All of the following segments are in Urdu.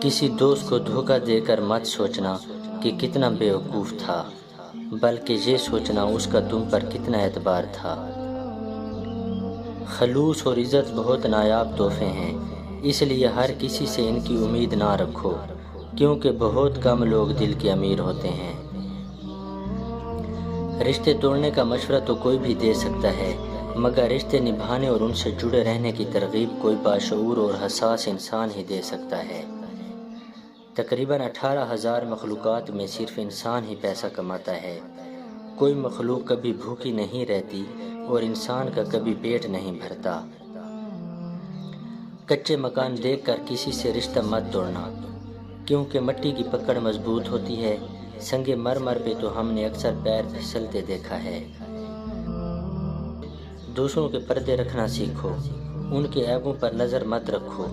کسی دوست کو دھوکہ دے کر مت سوچنا کہ کتنا بیوقوف تھا، بلکہ یہ سوچنا اس کا تم پر کتنا اعتبار تھا۔ خلوص اور عزت بہت نایاب تحفے ہیں، اس لیے ہر کسی سے ان کی امید نہ رکھو، کیونکہ بہت کم لوگ دل کے امیر ہوتے ہیں۔ رشتے توڑنے کا مشورہ تو کوئی بھی دے سکتا ہے، مگر رشتے نبھانے اور ان سے جڑے رہنے کی ترغیب کوئی باشعور اور حساس انسان ہی دے سکتا ہے۔ تقریباً 18,000 مخلوقات میں صرف انسان ہی پیسہ کماتا ہے۔ کوئی مخلوق کبھی بھوکی نہیں رہتی اور انسان کا کبھی پیٹ نہیں بھرتا۔ کچے مکان دیکھ کر کسی سے رشتہ مت توڑنا، کیونکہ مٹی کی پکڑ مضبوط ہوتی ہے، سنگ مرمر پہ تو ہم نے اکثر پیر پھسلتے دیکھا ہے۔ دوسروں کے پردے رکھنا سیکھو، ان کے عیبوں پر نظر مت رکھو،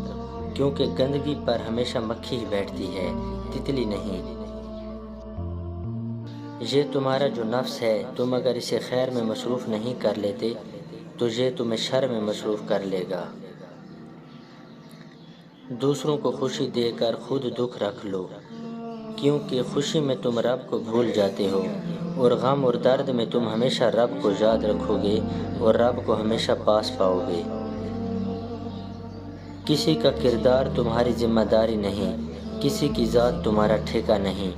کیونکہ گندگی پر ہمیشہ مکھی ہی بیٹھتی ہے، تتلی نہیں۔ یہ تمہارا جو نفس ہے، تم اگر اسے خیر میں مصروف نہیں کر لیتے تو یہ تمہیں شر میں مصروف کر لے گا۔ دوسروں کو خوشی دے کر خود دکھ رکھ لو، کیونکہ خوشی میں تم رب کو بھول جاتے ہو، اور غم اور درد میں تم ہمیشہ رب کو یاد رکھو گے اور رب کو ہمیشہ پاس پاؤ گے۔ کسی کا کردار تمہاری ذمہ داری نہیں، کسی کی ذات تمہارا ٹھیکہ نہیں،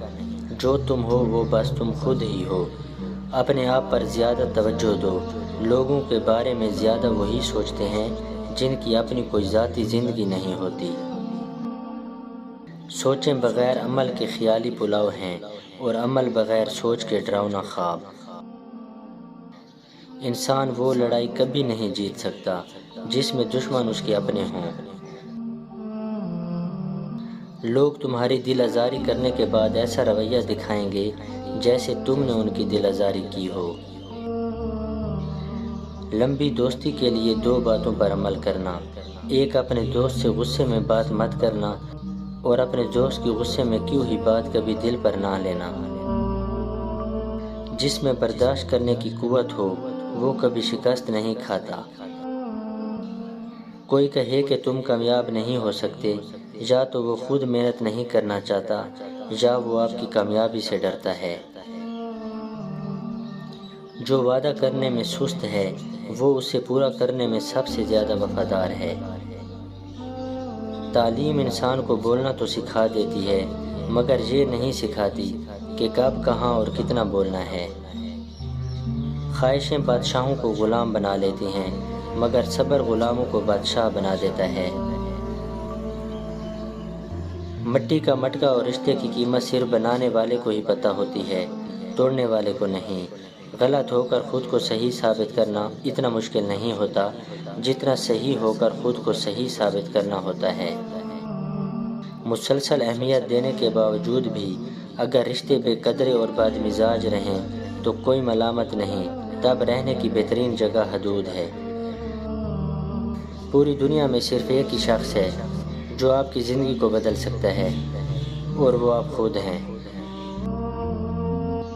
جو تم ہو وہ بس تم خود ہی ہو۔ اپنے آپ پر زیادہ توجہ دو، لوگوں کے بارے میں زیادہ وہی سوچتے ہیں جن کی اپنی کوئی ذاتی زندگی نہیں ہوتی۔ سوچیں بغیر عمل کے خیالی پلاؤ ہیں، اور عمل بغیر سوچ کے ڈراؤنا خواب۔ انسان وہ لڑائی کبھی نہیں جیت سکتا جس میں دشمن اس کے اپنے ہوں۔ لوگ تمہاری دل آزاری کرنے کے بعد ایسا رویہ دکھائیں گے جیسے تم نے ان کی دل آزاری کی ہو۔ لمبی دوستی کے لیے 2 باتوں پر عمل کرنا، ایک اپنے دوست سے غصے میں بات مت کرنا، اور اپنے دوست کی غصے میں کی ہوئی بات کبھی دل پر نہ لینا۔ جس میں برداشت کرنے کی قوت ہو وہ کبھی شکست نہیں کھاتا۔ کوئی کہے کہ تم کامیاب نہیں ہو سکتے، یا تو وہ خود محنت نہیں کرنا چاہتا یا وہ آپ کی کامیابی سے ڈرتا ہے۔ جو وعدہ کرنے میں سست ہے وہ اسے پورا کرنے میں سب سے زیادہ وفادار ہے۔ تعلیم انسان کو بولنا تو سکھا دیتی ہے، مگر یہ نہیں سکھاتی کہ کب کہاں اور کتنا بولنا ہے۔ خواہشیں بادشاہوں کو غلام بنا لیتی ہیں، مگر صبر غلاموں کو بادشاہ بنا دیتا ہے۔ مٹی کا مٹکا اور رشتے کی قیمت صرف بنانے والے کو ہی پتہ ہوتی ہے، توڑنے والے کو نہیں۔ غلط ہو کر خود کو صحیح ثابت کرنا اتنا مشکل نہیں ہوتا جتنا صحیح ہو کر خود کو صحیح ثابت کرنا ہوتا ہے۔ مسلسل اہمیت دینے کے باوجود بھی اگر رشتے بے قدرے اور بد مزاج رہیں تو کوئی ملامت نہیں، تب رہنے کی بہترین جگہ حدود ہے۔ پوری دنیا میں صرف ایک ہی شخص ہے جو آپ کی زندگی کو بدل سکتا ہے، اور وہ آپ خود ہیں۔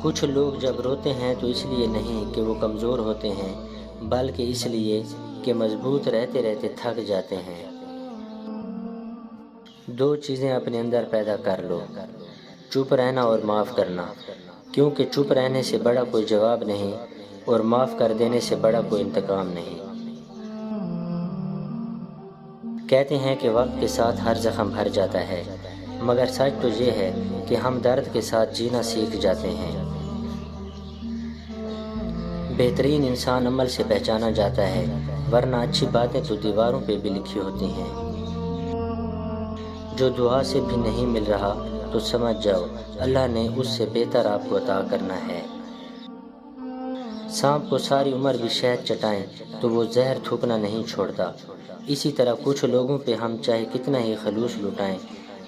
کچھ لوگ جب روتے ہیں تو اس لیے نہیں کہ وہ کمزور ہوتے ہیں، بلکہ اس لیے کہ مضبوط رہتے رہتے تھک جاتے ہیں۔ 2 چیزیں اپنے اندر پیدا کر لو، چپ رہنا اور معاف کرنا، کیونکہ چپ رہنے سے بڑا کوئی جواب نہیں اور معاف کر دینے سے بڑا کوئی انتقام نہیں۔ کہتے ہیں کہ وقت کے ساتھ ہر زخم بھر جاتا ہے، مگر سچ تو یہ ہے کہ ہم درد کے ساتھ جینا سیکھ جاتے ہیں۔ بہترین انسان عمل سے پہچانا جاتا ہے، ورنہ اچھی باتیں تو دیواروں پہ بھی لکھی ہوتی ہیں۔ جو دعا سے بھی نہیں مل رہا تو سمجھ جاؤ اللہ نے اس سے بہتر آپ کو عطا کرنا ہے۔ سانپ کو ساری عمر بھی شہد چٹائیں تو وہ زہر تھوکنا نہیں چھوڑتا۔ اسی طرح کچھ لوگوں پہ ہم چاہے کتنا ہی خلوص لٹائیں،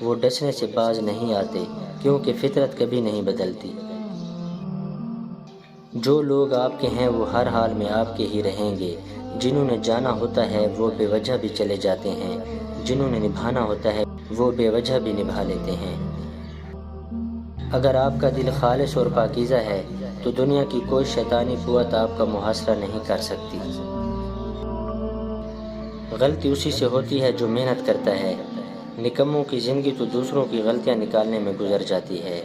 وہ ڈسنے سے باز نہیں آتے، کیونکہ فطرت کبھی نہیں بدلتی۔ جو لوگ آپ کے ہیں وہ ہر حال میں آپ کے ہی رہیں گے، جنہوں نے جانا ہوتا ہے وہ بے وجہ بھی چلے جاتے ہیں، جنہوں نے نبھانا ہوتا ہے وہ بے وجہ بھی نبھا لیتے ہیں۔ اگر آپ کا دل خالص اور پاکیزہ ہے تو دنیا کی کوئی شیطانی قوت آپ کا محاصرہ نہیں کر سکتی۔ غلطی اسی سے ہوتی ہے جو محنت کرتا ہے، نکموں کی زندگی تو دوسروں کی غلطیاں نکالنے میں گزر جاتی ہے۔